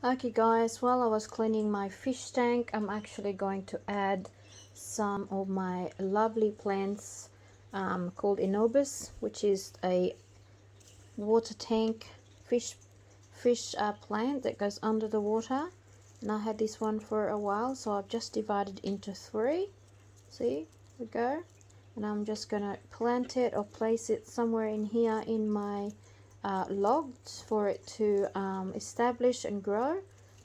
Okay guys, while I was cleaning my fish tank, I'm actually going to add some of my lovely plants called Inobus, which is a water tank fish plant that goes under the water. And I had this one for a while, so I've just divided into three. See, we go. And I'm just gonna plant it or place it somewhere in here in my logs for it to establish and grow.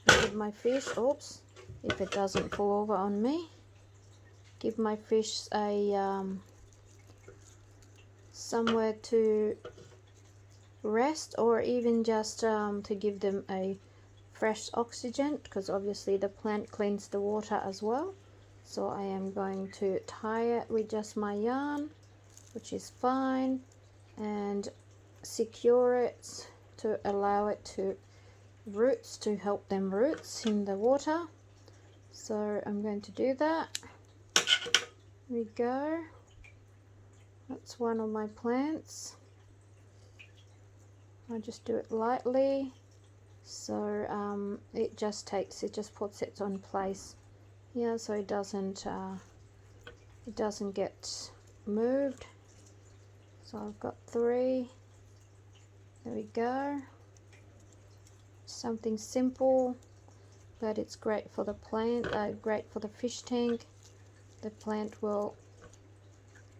Give my fish, oops, if it doesn't fall over on me, give my fish a somewhere to rest, or even just to give them a fresh oxygen, because obviously the plant cleans the water as well. So I am going to tie it with just my yarn, which is fine, and secure it to allow it to roots, to help them roots in the water. So I'm going to do that. Here we go. That's one of my plants. I just do it lightly, so it just puts it on place here, so it doesn't get moved. So I've got three. There we go. Something simple, but it's great for the plant, great for the fish tank. The plant will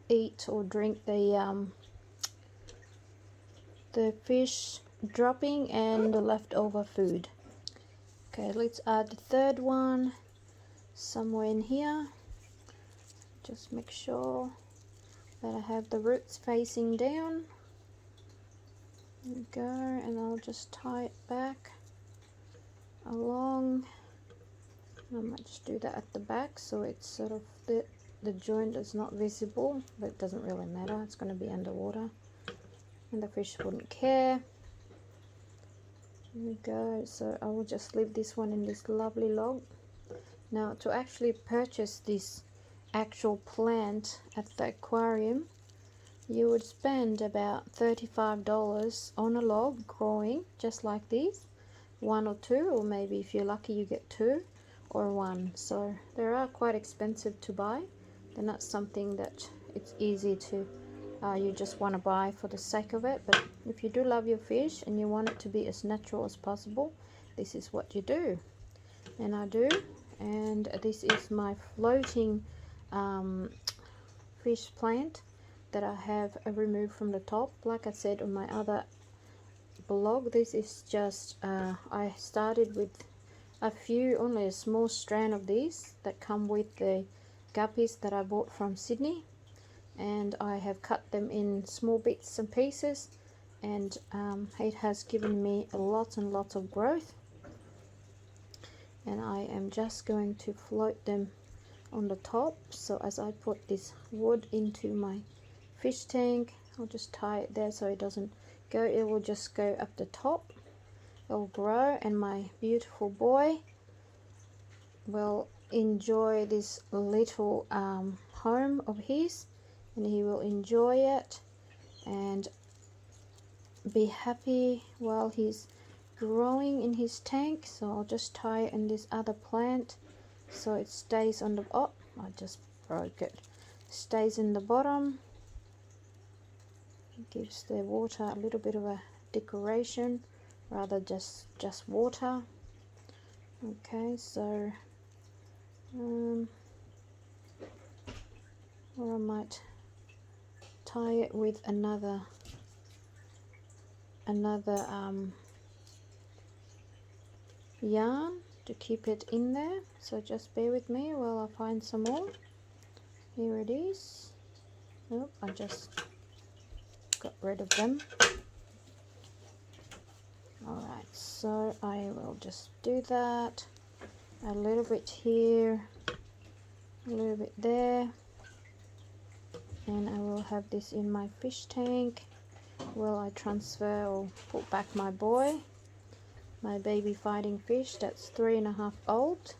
eat or drink the fish dropping and the leftover food. Okay, let's add the third one somewhere in here. Just make sure that I have the roots facing down. There we go, and I'll just tie it back along. I might just do that at the back so it's sort of the joint is not visible, but it doesn't really matter, it's going to be underwater and the fish wouldn't care. Here we go. So I will just leave this one in this lovely log. Now, to actually purchase this actual plant at the aquarium, you would spend about $35 on a log growing just like this, one or two, or maybe if you're lucky you get two or one. So they are quite expensive to buy. They're not something that it's easy to you just want to buy for the sake of it. But if you do love your fish and you want it to be as natural as possible, this is what you do. And I do. And this is my floating fish plant that I have removed from the top. Like I said on my other blog, this is just I started with only a small strand of these that come with the guppies that I bought from Sydney, and I have cut them in small bits and pieces, and it has given me lots and lots of growth. And I am just going to float them on the top. So as I put this wood into my fish tank, I'll just tie it there so it doesn't go, it will just go up the top. It'll grow, and my beautiful boy will enjoy this little home of his, and he will enjoy it and be happy while he's growing in his tank. So I'll just tie it in this other plant so it stays on the I just broke it. Stays in the bottom. It gives the water a little bit of a decoration rather just water. Okay, so or I might tie it with another yarn to keep it in there. So just bear with me while I find some more. Here it is. Oh, I just got rid of them. Alright, so I will just do that. A little bit here, a little bit there, and I will have this in my fish tank while I transfer or put back my boy, my baby fighting fish that's 3.5 old,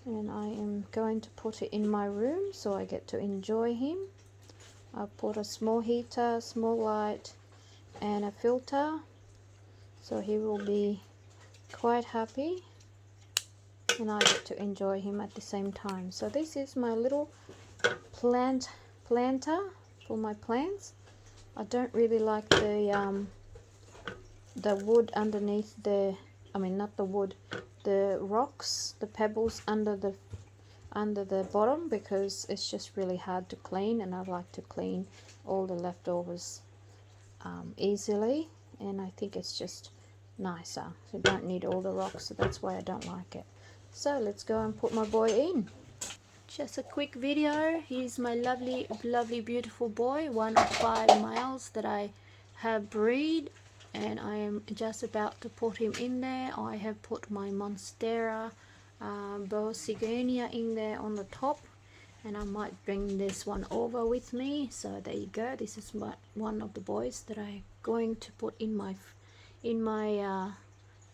and I am going to put it in my room so I get to enjoy him. I put a small heater, small light, and a filter, so he will be quite happy, and I get to enjoy him at the same time. So this is my little planter for my plants. I don't really like the wood underneath the, I mean not the wood, the rocks, the pebbles under the bottom, because it's just really hard to clean, and I like to clean all the leftovers easily, and I think it's just nicer. So you don't need all the rocks, so that's why I don't like it. So let's go and put my boy in. Just a quick video. He's my lovely beautiful boy, one of 5 males that I have breed, and I am just about to put him in there. I have put my Monstera Bosigania in there on the top, and I might bring this one over with me. So there you go. This is one of the boys that I'm going to put in my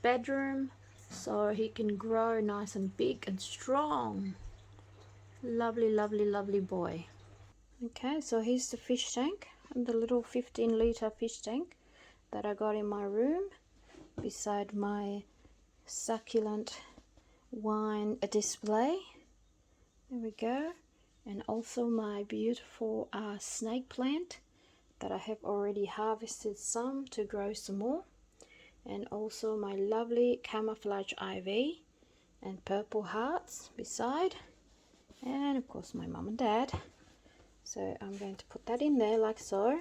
bedroom, so he can grow nice and big and strong. Lovely boy. Okay, so here's the fish tank, the little 15-liter fish tank that I got in my room beside my succulent wine display. There we go. And also my beautiful snake plant that I have already harvested some to grow some more, and also my lovely camouflage ivy and purple hearts beside, and of course my mum and dad. So I'm going to put that in there like so.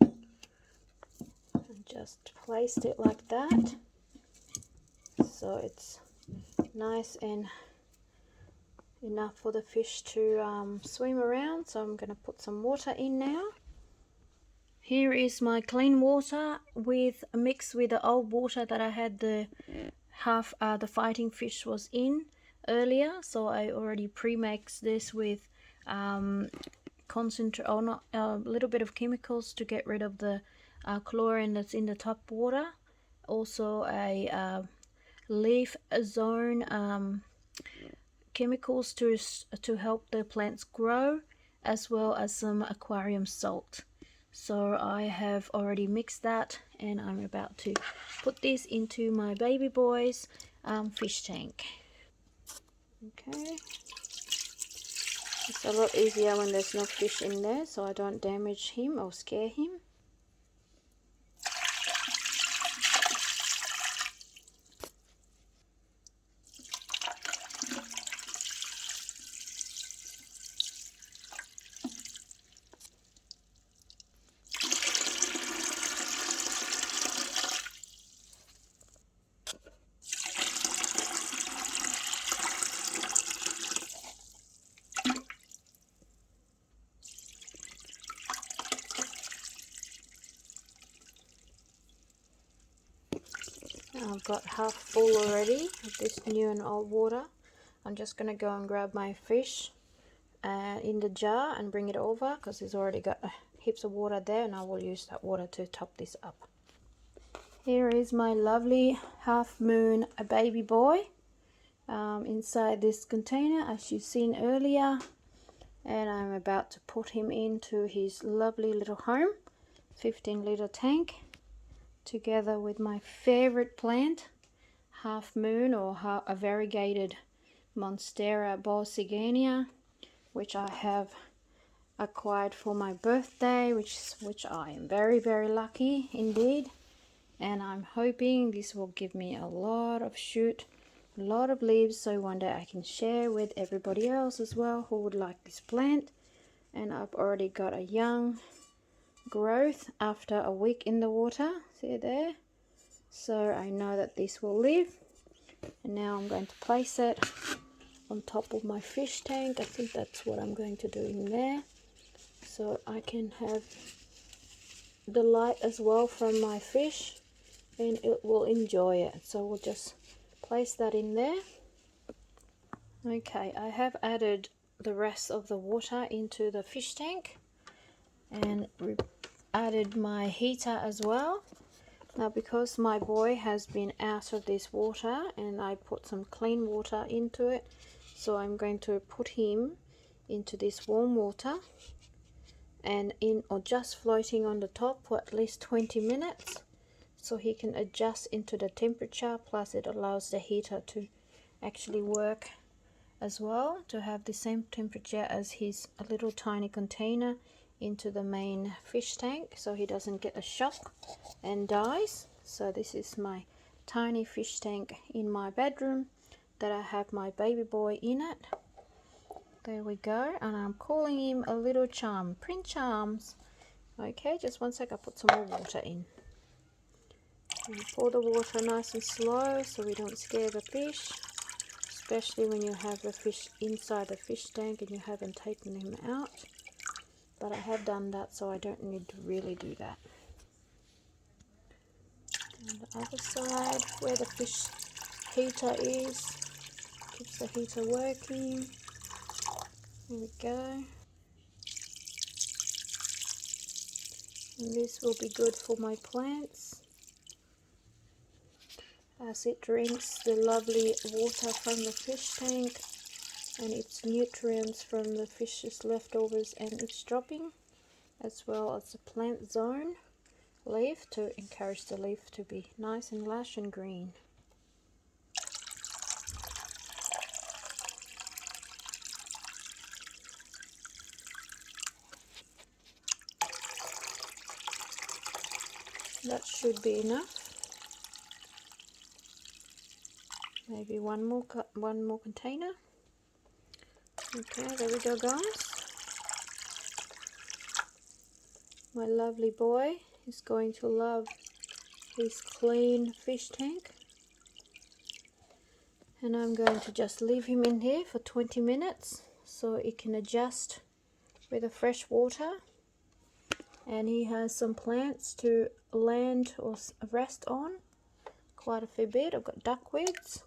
And just placed it like that, so it's nice and enough for the fish to swim around. So I'm going to put some water in now. Here is my clean water mixed with the old water that I had the fighting fish was in earlier. So I already pre-mixed this with concentrate, or not, a little bit of chemicals to get rid of the chlorine that's in the top water. Also a leaf zone chemicals to help the plants grow, as well as some aquarium salt. So I have already mixed that, and I'm about to put this into my baby boy's fish tank. Okay, it's a lot easier when there's no fish in there, so I don't damage him or scare him. I've got half full already of this new and old water. I'm just going to go and grab my fish in the jar and bring it over, because it's already got heaps of water there, and I will use that water to top this up. Here is my lovely half moon baby boy inside this container, as you've seen earlier, and I'm about to put him into his lovely little home, 15-liter tank, together with my favorite plant, half moon, or a variegated Monstera Bosigania, which I have acquired for my birthday, which I am very lucky indeed, and I'm hoping this will give me a lot of shoot, a lot of leaves, so one day I can share with everybody else as well who would like this plant. And I've already got a young growth after a week in the water, see there, so I know that this will live. And now I'm going to place it on top of my fish tank. I think that's what I'm going to do in there, so I can have the light as well from my fish, and it will enjoy it. So we'll just place that in there. Okay, I have added the rest of the water into the fish tank, and added my heater as well. Now, because my boy has been out of this water, and I put some clean water into it, so I'm going to put him into this warm water and in or just floating on the top for at least 20 minutes so he can adjust into the temperature. Plus it allows the heater to actually work as well, to have the same temperature as his little tiny container into the main fish tank, so he doesn't get a shock and dies. So this is my tiny fish tank in my bedroom that I have my baby boy in it. There we go, and I'm calling him a little Charm, Prince Charms. Okay, just one sec, I'll put some more water in. And pour the water nice and slow so we don't scare the fish, especially when you have the fish inside the fish tank and you haven't taken him out. But I have done that, so I don't need to really do that. And the other side where the fish heater is, keeps the heater working. There we go. And this will be good for my plants as it drinks the lovely water from the fish tank and its nutrients from the fish's leftovers and its dropping, as well as the plant zone leaf to encourage the leaf to be nice and lush and green. That should be enough. Maybe one more container. Okay, there we go, guys. My lovely boy is going to love his clean fish tank. And I'm going to just leave him in here for 20 minutes so it can adjust with the fresh water. And he has some plants to land or rest on, quite a fair bit. I've got duckweeds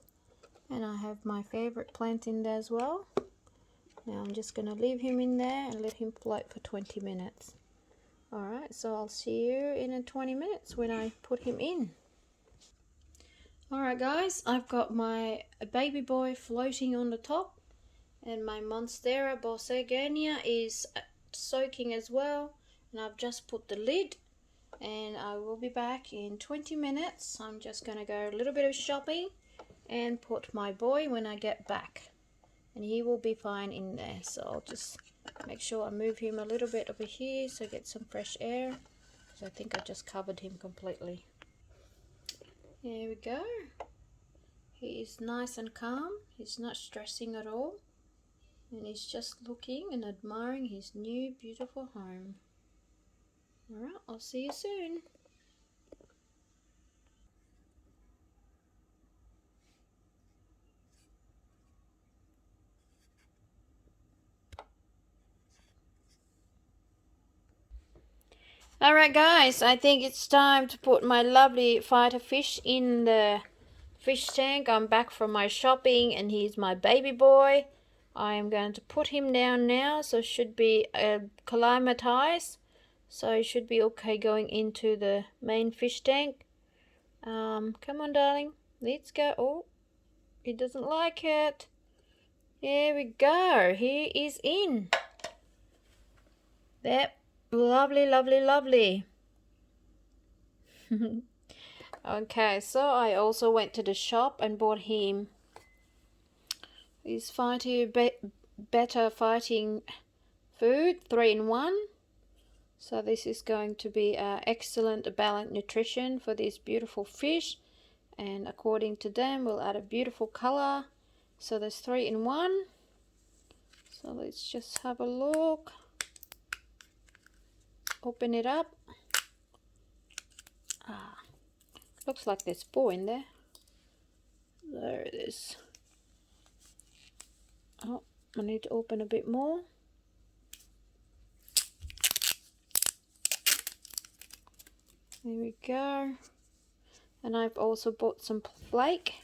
and I have my favorite plant in there as well. Now I'm just going to leave him in there and let him float for 20 minutes. Alright, so I'll see you in 20 minutes when I put him in. Alright guys, I've got my baby boy floating on the top and my Monstera Borsegonia is soaking as well, and I've just put the lid and I will be back in 20 minutes. I'm just going to go a little bit of shopping and put my boy when I get back, and he will be fine in there. So I'll just make sure I move him a little bit over here so I get some fresh air, because I think I just covered him completely. There we go. He is nice and calm. He's not stressing at all. And he's just looking and admiring his new beautiful home. Alright, I'll see you soon. Alright guys, I think it's time to put my lovely fighter fish in the fish tank. I'm back from my shopping and he's my baby boy. I am going to put him down now, so should be acclimatized. So he should be okay going into the main fish tank. Come on darling, let's go. Oh, he doesn't like it. There we go, he is in. There. Lovely, lovely, lovely. Okay, so I also went to the shop and bought him his better fighting food, 3-in-1. So this is going to be excellent balanced nutrition for these beautiful fish, and according to them will add a beautiful color. So there's 3-in-1. So let's just have a look. Open it up. Looks like there's 4 in there. There it is. Oh, I need to open a bit more. There we go. And I've also bought some flake.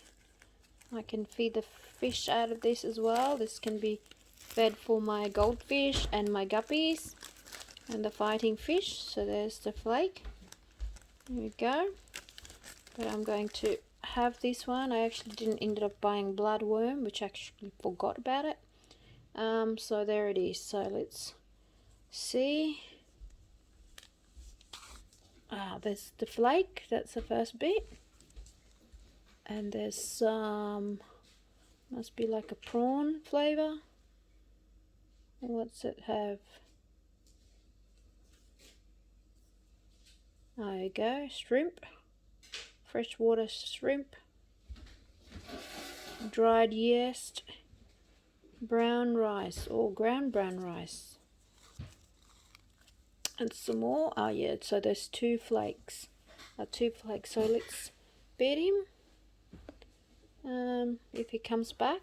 I can feed the fish out of this as well. This can be fed for my goldfish and my guppies and the fighting fish. So there's the flake. There we go. But I'm going to have this one. I actually didn't end up buying bloodworm, which I actually forgot about it. So there it is. So let's see. there's the flake, that's the first bit. And there's some, must be like a prawn flavour. What's it have? There you go, shrimp, freshwater shrimp, dried yeast, brown rice, or ground brown rice. And some more. Oh yeah, so there's two flakes. So let's bet him. If he comes back.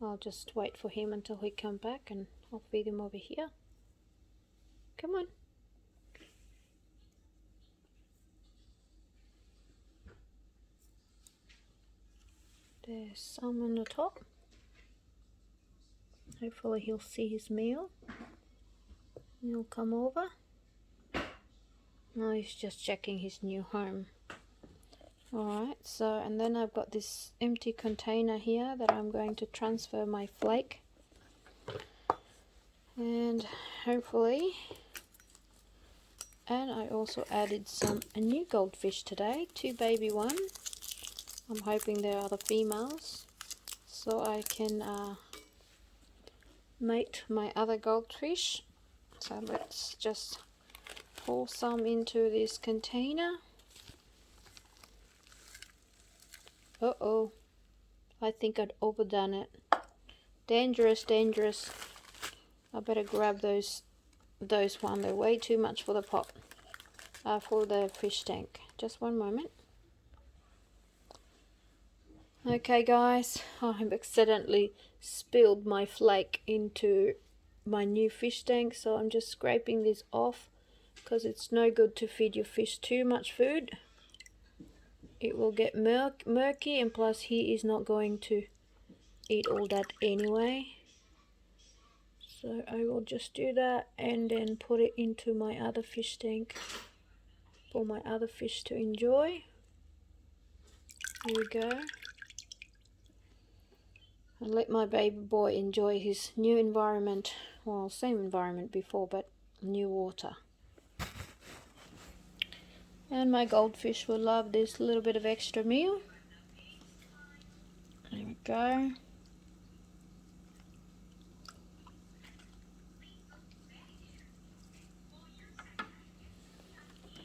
I'll just wait for him until he comes back and I'll feed him over here. Come on. There's some on the top. Hopefully he'll see his meal. He'll come over. No, he's just checking his new home. Alright, so and then I've got this empty container here that I'm going to transfer my flake. And hopefully, and I also added a new goldfish today, 2 baby ones. I'm hoping they are the females, so I can mate my other goldfish. So let's just pour some into this container. Uh-oh, I think I'd overdone it. Dangerous, dangerous. I better grab those one. They're way too much for the pot, for the fish tank. Just one moment. Okay guys, I've accidentally spilled my flake into my new fish tank, so I'm just scraping this off because it's no good to feed your fish too much food. It will get murky, and plus he is not going to eat all that anyway. So I will just do that and then put it into my other fish tank for my other fish to enjoy. Here we go. And let my baby boy enjoy his new environment. Well, same environment before, but new water. And my goldfish will love this little bit of extra meal. There we go.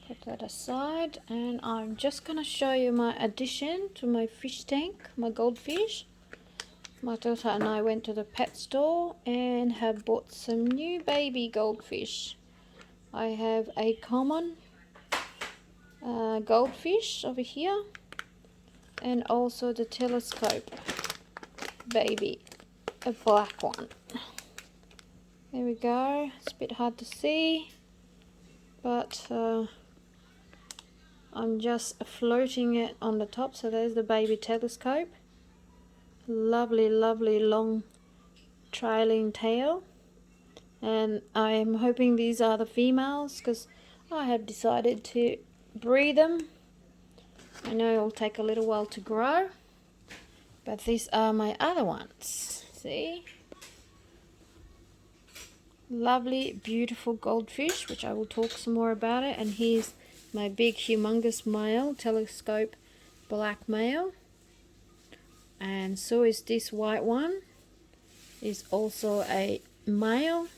Put that aside, and I'm just going to show you my addition to my fish tank, my goldfish. My daughter and I went to the pet store and have bought some new baby goldfish. I have a common goldfish over here, and also the telescope baby, a black one. There we go. It's a bit hard to see, but I'm just floating it on the top. So there's the baby telescope. Lovely, lovely long trailing tail. And I'm hoping these are the females because I have decided to breed them. I know it'll take a little while to grow, but these are my other ones. See? Lovely, beautiful goldfish, which I will talk some more about it. And here's my big, humongous male, telescope black male. And so is this white one, is also a male.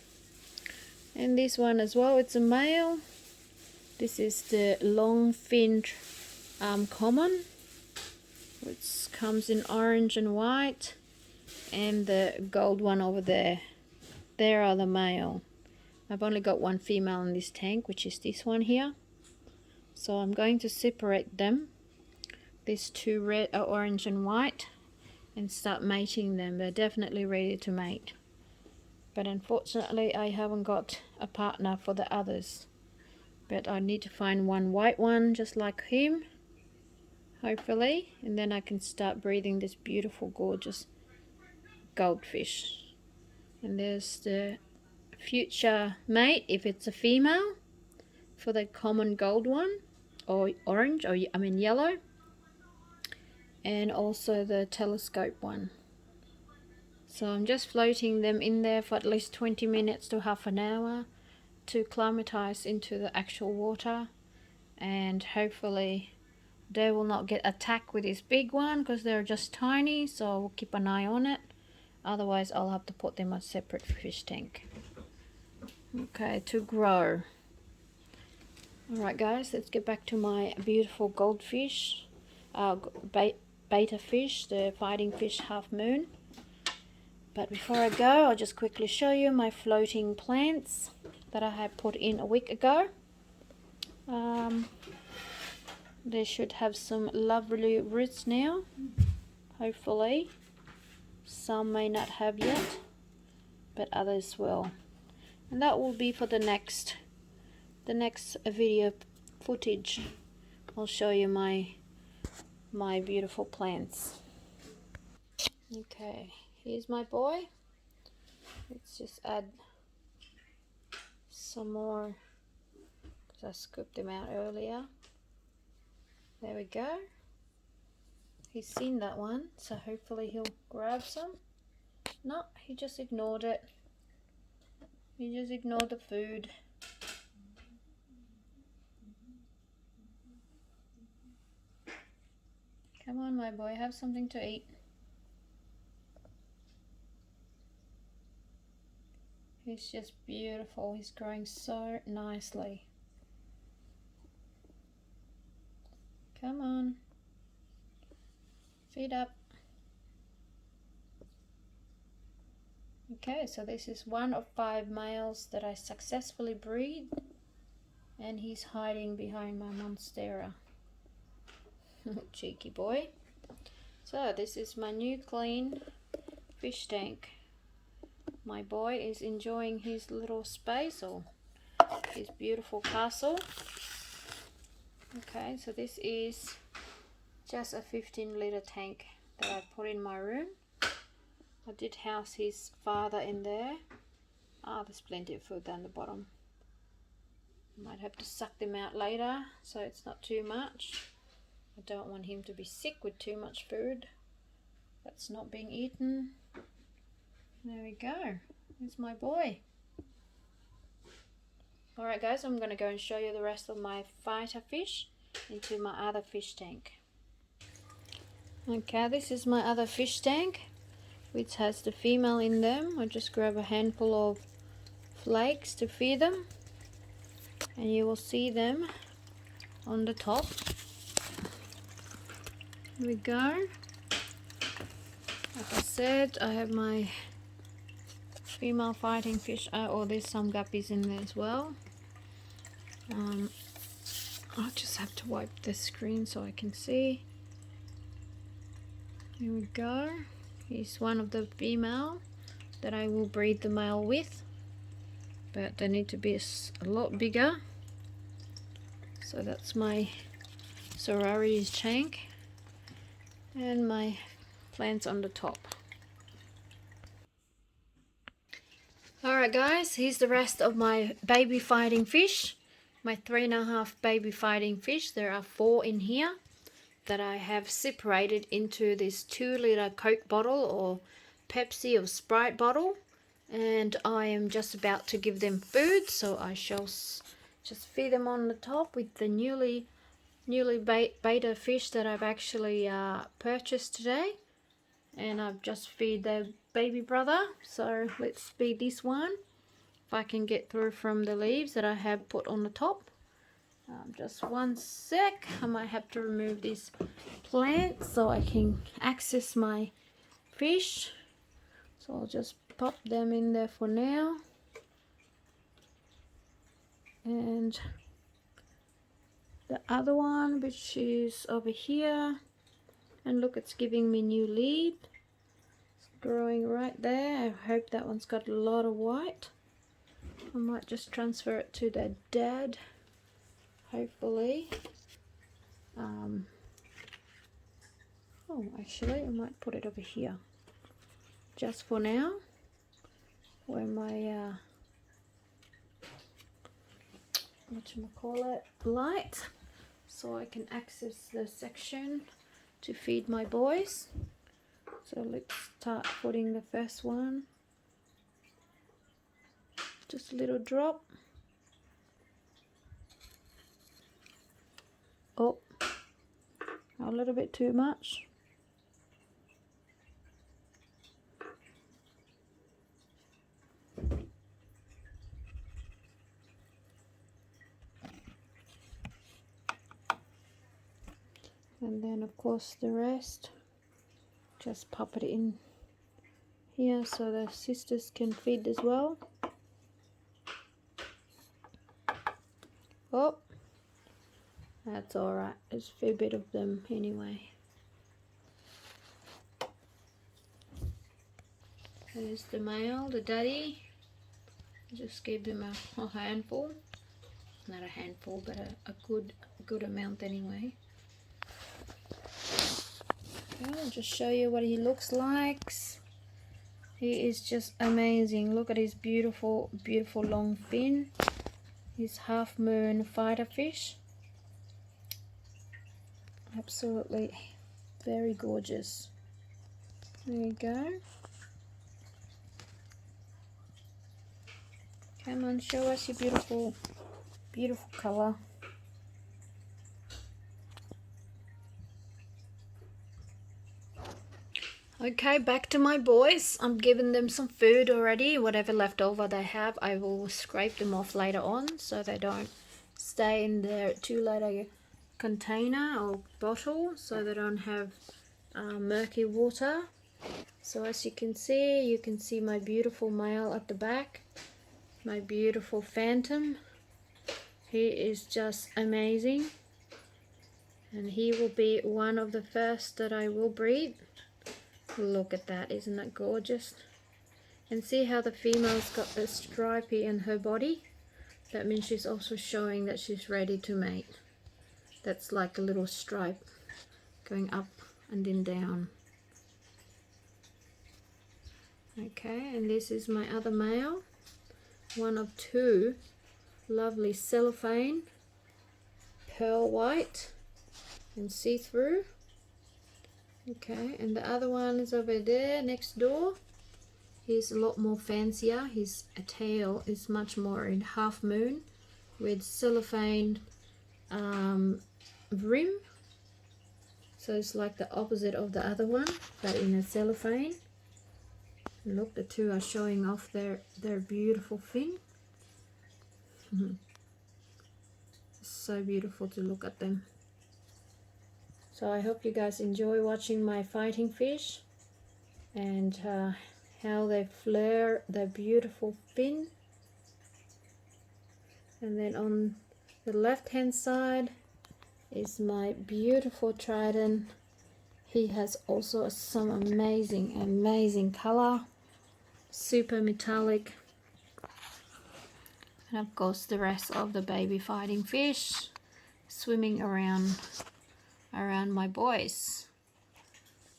And this one as well, it's a male. This is the long-finned common, which comes in orange and white. And the gold one over there, there are the male. I've only got one female in this tank, which is this one here. So I'm going to separate them, these two red, orange and white, and start mating them. They're definitely ready to mate. But unfortunately I haven't got a partner for the others. But I need to find one white one just like him, hopefully, and then I can start breeding this beautiful, gorgeous goldfish. And there's the future mate if it's a female for the common gold one, or orange, or I mean yellow, and also the telescope one. So I'm just floating them in there for at least 20 minutes to half an hour to acclimatize into the actual water, and hopefully they will not get attacked with this big one because they're just tiny, so we'll keep an eye on it. Otherwise I'll have to put them on a separate fish tank. Okay, to grow. Alright guys, let's get back to my beautiful goldfish, beta fish, the fighting fish half moon. But before I go, I'll just quickly show you my floating plants that I had put in a week ago. They should have some lovely roots now, hopefully. Some may not have yet, but others will. And that will be for the next video footage. I'll show you my beautiful plants. Okay, here's my boy. Let's just add some more because I scooped them out earlier. There we go. He's seen that one, so hopefully he'll grab some. No, he just ignored it. He just ignored the food. Come on, my boy, have something to eat. He's just beautiful. He's growing so nicely. Come on. Feed up. Okay, so this is one of 5 males that I successfully breed, and he's hiding behind my monstera. Cheeky boy. So this is my new clean fish tank. My boy is enjoying his little space, or his beautiful castle. Okay, so this is just a 15-litre tank that I put in my room. I did house his father in there. There's plenty of food down the bottom. Might have to suck them out later so it's not too much. I don't want him to be sick with too much food that's not being eaten. There we go. There's my boy. Alright guys, I'm going to go and show you the rest of my fighter fish into my other fish tank. Okay, this is my other fish tank, which has the female in them. I just grab a handful of flakes to feed them, and you will see them on the top. Here we go. Like I said, I have my female fighting fish. Oh, there's some guppies in there as well. I'll just have to wipe the screen so I can see. Here we go. He's one of the female that I will breed the male with, but they need to be a lot bigger. So that's my sorority tank and my plants on the top. Alright guys, here's the rest of my baby fighting fish. My 3.5 baby fighting fish. There are 4 in here that I have separated into this 2-litre Coke bottle or Pepsi or Sprite bottle, and I am just about to give them food, so I shall just feed them on the top with the newly beta fish that I've actually purchased today. And I've just feed the baby brother, so let's feed this one if I can get through from the leaves that I have put on the top. Just one sec. I might have to remove this plant so I can access my fish, so I'll just pop them in there for now. And the other one, which is over here, and look, it's giving me new leaf. It's growing right there. I hope that one's got a lot of white. I might just transfer it to the dad, hopefully. Oh, actually, I might put it over here just for now, where my whatchamacallit, light, so I can access the section to feed my boys. So let's start putting the first one. Just a little drop. Oh, a little bit too much. And then of course the rest, just pop it in here so the sisters can feed as well. Oh, that's alright, there's a fair bit of them anyway. There's the male, the daddy. Just gave them a handful. Not a handful, but a good amount anyway. I'll just show you what he looks like. He is just amazing. Look at his beautiful, beautiful long fin. His half moon fighter fish. Absolutely very gorgeous. There you go. Come on, show us your beautiful, beautiful color. Okay, back to my boys. I'm giving them some food already. Whatever leftover they have, I will scrape them off later on so they don't stay in their 2-liter container or bottle, so they don't have murky water. So as you can see my beautiful male at the back, my beautiful phantom. He is just amazing, and he will be one of the first that I will breed. Look at that, isn't that gorgeous? And see how the female's got the stripey in her body? That means she's also showing that she's ready to mate. That's like a little stripe going up and then down. Okay, and this is my other male. One of two lovely cellophane, pearl white and see-through. Okay, and the other one is over there next door. He's a lot more fancier. His tail is much more in half moon with cellophane rim. So it's like the opposite of the other one, but in a cellophane. Look, the two are showing off their beautiful fin. It's so beautiful to look at them. So I hope you guys enjoy watching my fighting fish and how they flare their beautiful fin. And then on the left hand side is my beautiful trident. He has also some amazing color, super metallic. And of course the rest of the baby fighting fish swimming around my boys.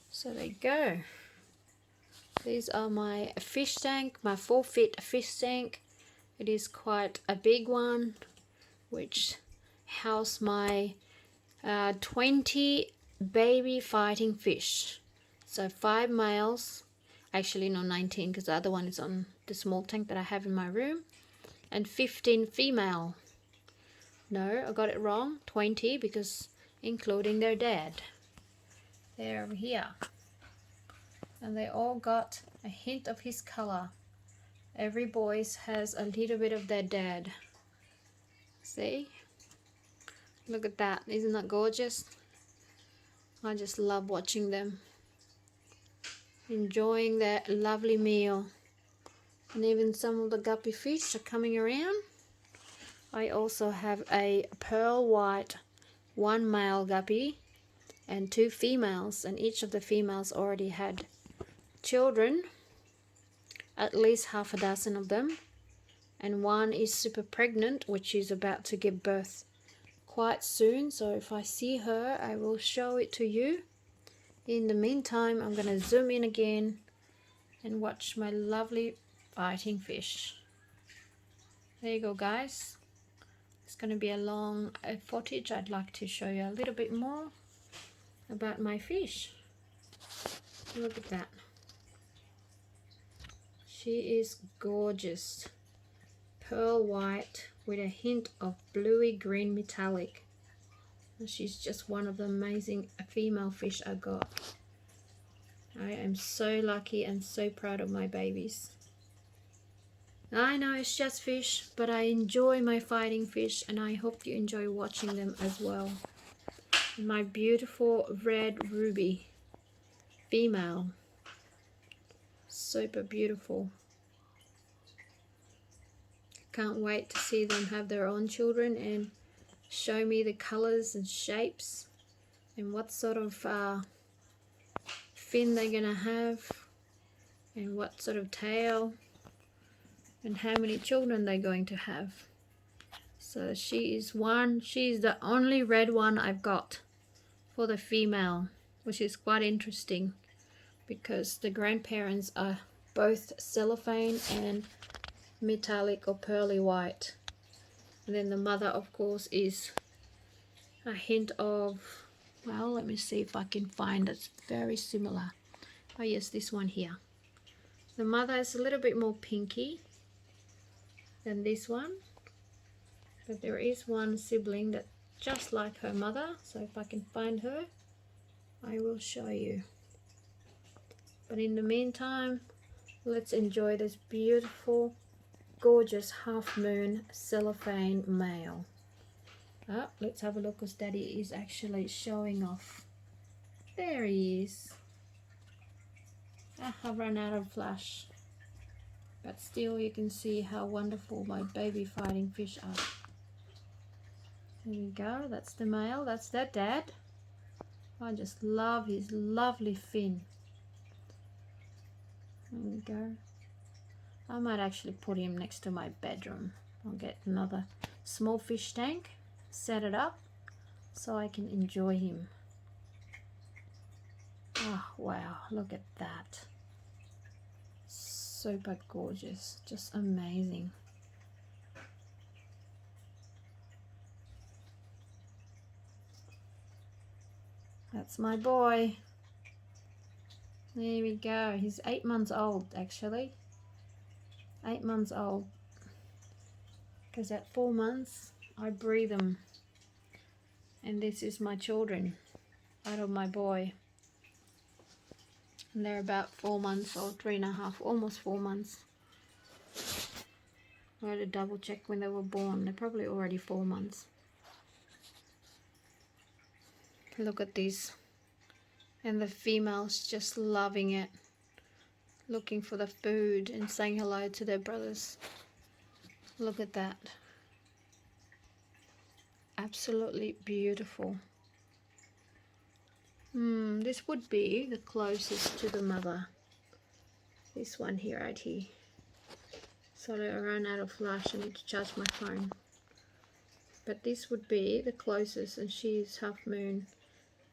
So there you go. These are my fish tank, my 4-foot fish tank. It is quite a big one, which house my 20 baby fighting fish. So 5 males, actually no, 19, because the other one is on the small tank that I have in my room, and 15 female. No, I got it wrong, 20, because including their dad. They're over here. And they all got a hint of his color. Every boys has a little bit of their dad. See? Look at that. Isn't that gorgeous? I just love watching them enjoying their lovely meal. And even some of the guppy fish are coming around. I also have a pearl white 1 male guppy and 2 females, and each of the females already had children, at least half a dozen of them, and one is super pregnant, which is about to give birth quite soon. So if I see her, I will show it to you. In the meantime, I'm going to zoom in again and watch my lovely fighting fish. There you go, guys. It's going to be a long footage. I'd like to show you a little bit more about my fish. Look at that. She is gorgeous. Pearl white with a hint of bluey green metallic. She's just one of the amazing female fish I got. I am so lucky and so proud of my babies. I know it's just fish, but I enjoy my fighting fish, and I hope you enjoy watching them as well. My beautiful red ruby female. Super beautiful. Can't wait to see them have their own children and show me the colors and shapes and what sort of fin they're gonna have and what sort of tail and how many children they're going to have. So she's the only red one I've got for the female, which is quite interesting because the grandparents are both cellophane and metallic or pearly white. And then the mother, of course, is a hint of, well, let me see if I can find it. Very similar. Oh yes, this one here. The mother is a little bit more pinky than this one, but there is one sibling that just like her mother, so if I can find her I will show you. But in the meantime, let's enjoy this beautiful gorgeous half moon cellophane male. Let's have a look because Daddy is actually showing off. There he is. I've run out of flash, but still you can see how wonderful my baby fighting fish are. There we go, that's the male, that's their dad. I just love his lovely fin. There we go. I might actually put him next to my bedroom. I'll get another small fish tank, set it up so I can enjoy him. Oh wow, look at that. Super gorgeous, just amazing. That's my boy. There we go. He's 8 months old actually. 8 months old. Because at 4 months I breed them. And this is my children out of my boy. And they're about 4 months or 3.5, almost 4 months. I had to double check when they were born. They're probably already 4 months. Look at this. And the females just loving it. Looking for the food and saying hello to their brothers. Look at that. Absolutely beautiful. This would be the closest to the mother. This one here, right here. Sorry, I ran out of flash. I need to charge my phone. But this would be the closest, and she's half moon,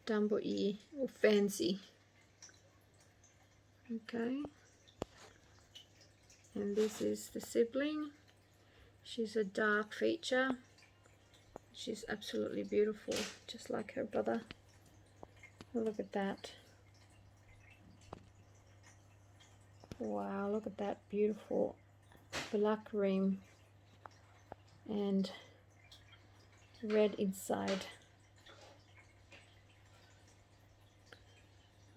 Dumbo E, or fancy. Okay. And this is the sibling. She's a dark feature. She's absolutely beautiful, just like her brother. Look at that. Wow, look at that beautiful black rim and red inside.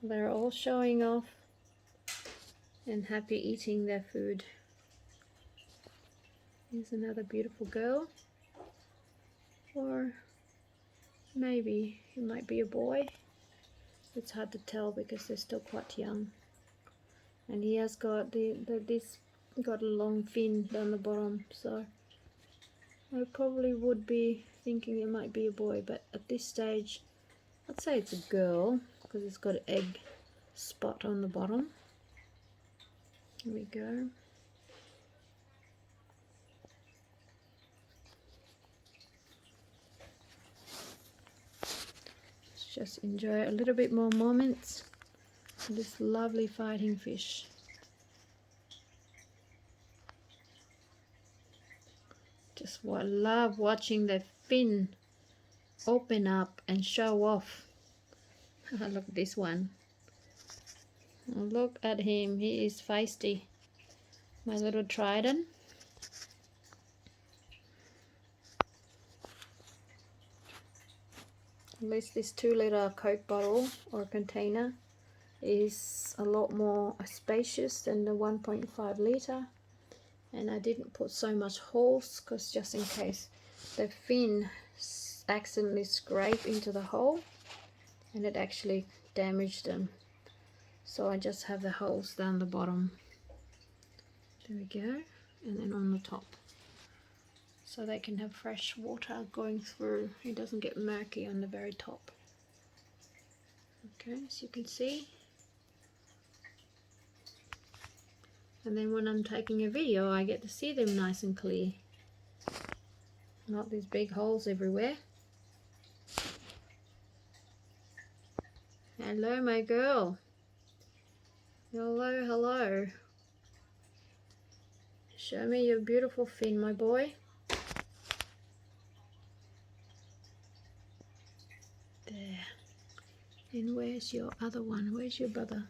They're all showing off and happy eating their food. Here's another beautiful girl. Or maybe it might be a boy. It's hard to tell because they're still quite young. And he has got this got a long fin down the bottom, so I probably would be thinking it might be a boy, but at this stage I'd say it's a girl because it's got an egg spot on the bottom. Here we go. Let's just enjoy a little bit more moments of this lovely fighting fish. Just love watching the fin open up and show off. Look at this one. Look at him, he is feisty. My little trident. At least this 2-litre Coke bottle or container is a lot more spacious than the 1.5 litre. And I didn't put so much holes because just in case the fin accidentally scrape into the hole and it actually damaged them. So I just have the holes down the bottom. There we go. And then on the top. So they can have fresh water going through. It doesn't get murky on the very top. Okay, as you can see. And then when I'm taking a video, I get to see them nice and clear. Not these big holes everywhere. Hello, my girl. Hello, hello. Show me your beautiful fin, my boy. There. And where's your other one? Where's your brother?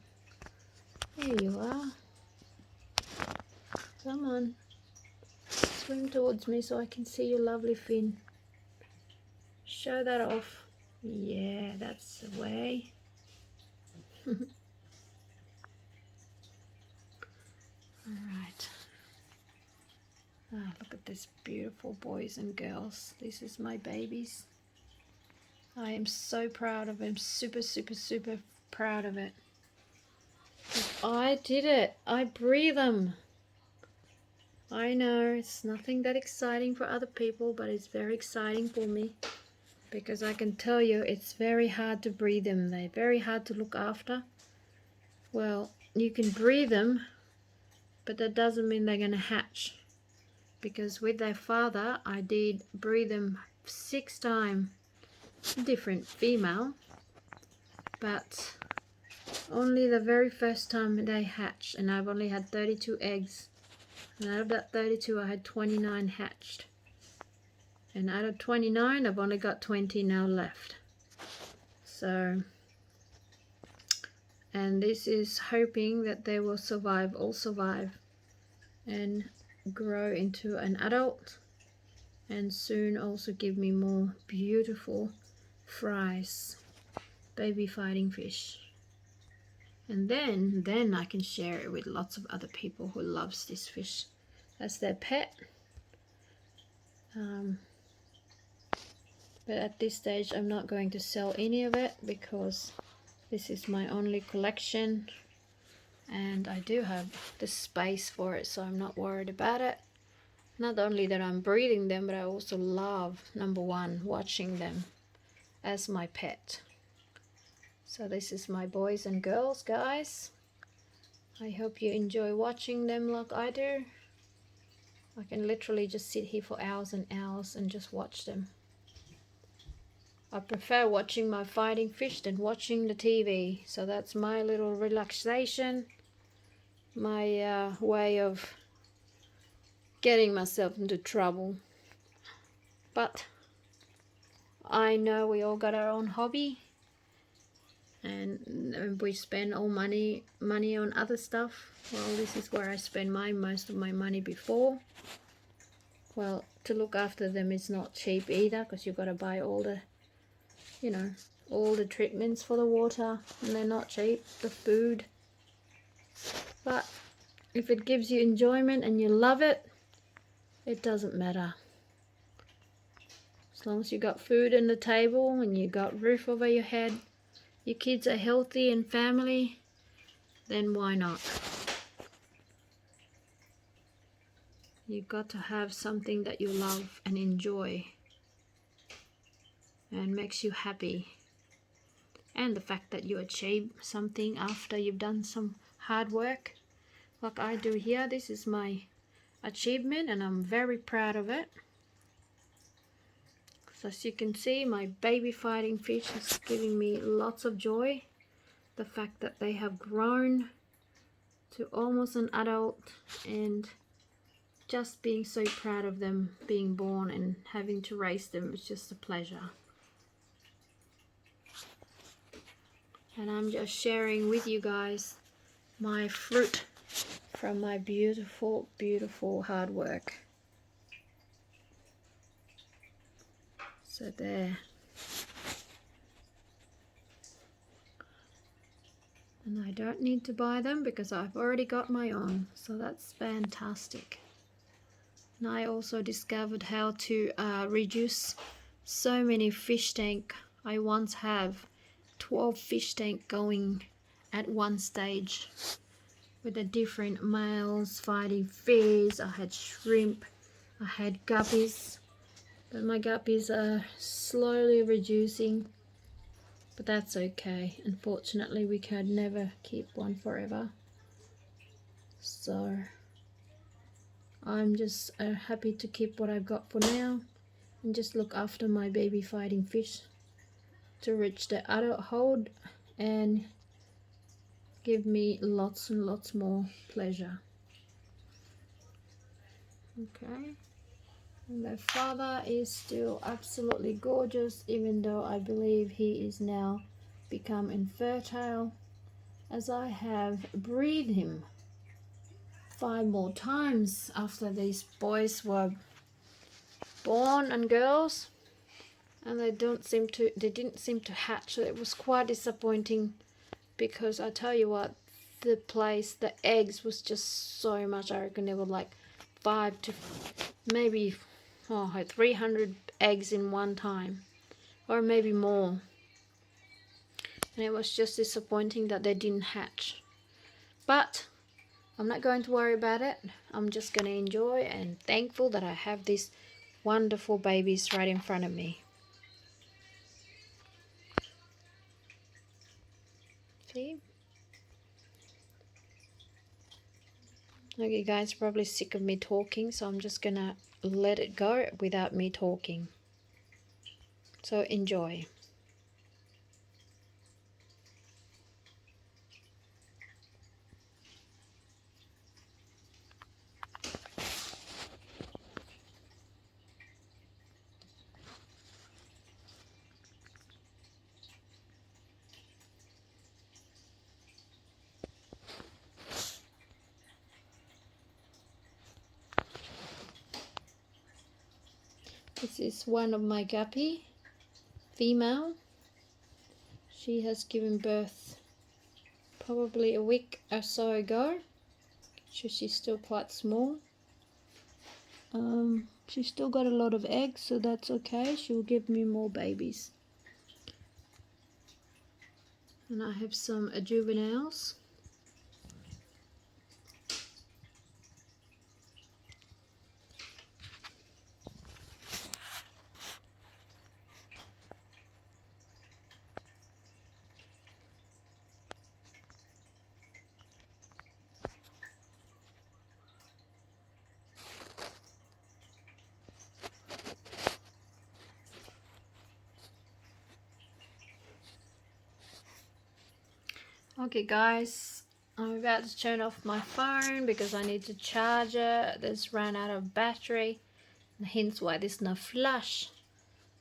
There you are. Come on. Swim towards me so I can see your lovely fin. Show that off. Yeah, that's the way. Alright. Ah, look at this beautiful boys and girls. This is my babies. I am so proud of them. Super, super, super proud of it. I did it. I breathe them. I know it's nothing that exciting for other people, but it's very exciting for me. Because I can tell you it's very hard to breed them. They're very hard to look after. Well, you can breed them, but that doesn't mean they're going to hatch. Because with their father, I did breed them 6 times. Different female. But only the very first time they hatched. And I've only had 32 eggs. And out of that 32, I had 29 hatched. And out of 29, I've only got 20 now left. So, and this is hoping that they will survive, all survive, and grow into an adult, and soon also give me more beautiful fries, baby fighting fish. And then I can share it with lots of other people who loves this fish as their pet. But at this stage I'm not going to sell any of it because this is my only collection and I do have the space for it, so I'm not worried about it. Not only that I'm breeding them, but I also love, number one, watching them as my pet. So this is my boys and girls, guys. I hope you enjoy watching them like I do. I can literally just sit here for hours and hours and just watch them. I prefer watching my fighting fish than watching the TV. So that's my little relaxation, my way of getting myself into trouble. But I know we all got our own hobby, and we spend all money on other stuff. Well, this is where I spend most of my money before. Well, to look after them is not cheap either, because you've got to buy all the, you know, all the treatments for the water, and they're not cheap, the food. But if it gives you enjoyment and you love it, it doesn't matter. As long as you got food on the table and you got roof over your head, your kids are healthy and family, then why not? You've got to have something that you love and enjoy and makes you happy. And the fact that you achieve something after you've done some hard work, like I do here. This is my achievement and I'm very proud of it. So as you can see, my baby fighting fish is giving me lots of joy. The fact that they have grown to almost an adult, and just being so proud of them being born and having to raise them is just a pleasure. And I'm just sharing with you guys my fruit from my beautiful, beautiful hard work. So there. And I don't need to buy them because I've already got my own, so that's fantastic. And I also discovered how to reduce so many fish tank. I once have 12 fish tank going at one stage with the different males fighting fish. I had shrimp, I had guppies, but my guppies are slowly reducing. But that's okay. Unfortunately, we can never keep one forever. So I'm just happy to keep what I've got for now and just look after my baby fighting fish to reach the adulthood and give me lots and lots more pleasure. Okay. And my father is still absolutely gorgeous, even though I believe he is now become infertile, as I have breathed him 5 more times after these boys were born and girls, and they didn't seem to hatch. So it was quite disappointing, because I tell you what, the eggs was just so much. I reckon there were like 5 to maybe 300 eggs in one time, or maybe more. And it was just disappointing that they didn't hatch. But I'm not going to worry about it. I'm just going to enjoy and thankful that I have these wonderful babies right in front of me. See? Okay, guys, probably sick of me talking, so I'm just going to let it go without me talking. So enjoy. This is one of my guppy, female. She has given birth probably a week or so ago. So she's still quite small. She's still got a lot of eggs, so that's okay. She'll give me more babies. And I have some juveniles. Okay guys, I'm about to turn off my phone because I need to charge it. It's ran out of battery, hence why there's no flash.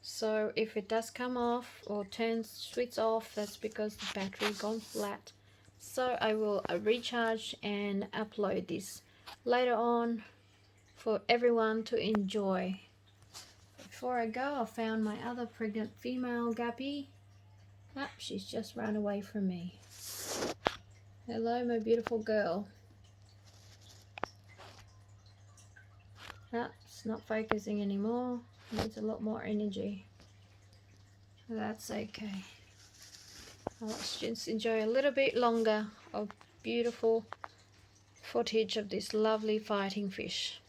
So if it does come off or switch off, that's because the battery gone flat. So I will recharge and upload this later on for everyone to enjoy. Before I go, I found my other pregnant female guppy. Ah, she's just run away from me. Hello, my beautiful girl. Ah, it's not focusing anymore. Needs a lot more energy. That's okay. Let's just enjoy a little bit longer of beautiful footage of this lovely fighting fish.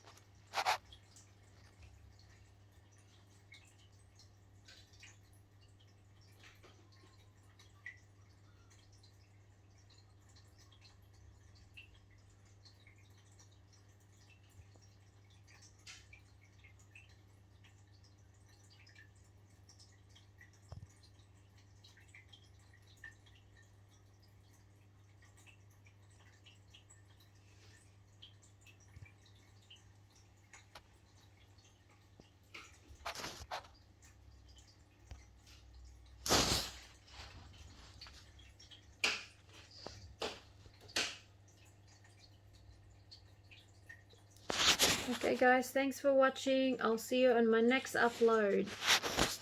Okay guys, thanks for watching. I'll see you on my next upload.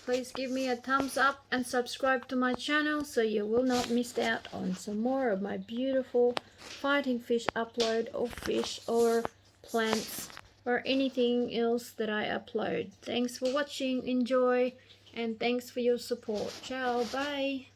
Please give me a thumbs up and subscribe to my channel so you will not miss out on some more of my beautiful fighting fish upload, or fish or plants or anything else that I upload. Thanks for watching, enjoy, and thanks for your support. Ciao, bye.